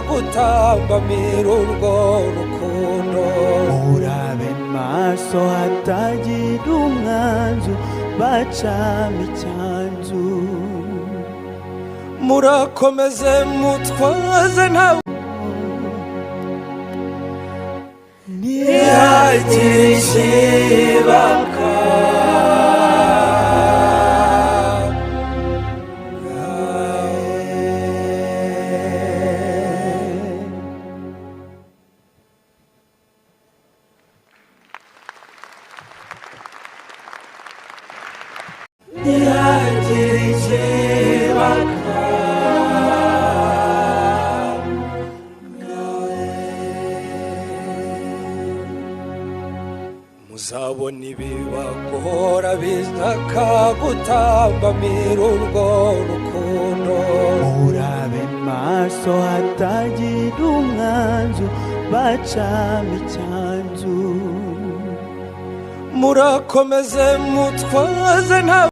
gutambamira urwo rukundo. Murabe maso hatagira umwanzu bacamo icyanzu. Murakomeze mutwaze nta ntihagire ikibaka. Ntihagire ikibaka. Muzabona ibibagora bizaka gutambamira urwo rukundo. Murabe maso hatagira umwanzu bacamo icyanzu. Murakomeze mutwaze nta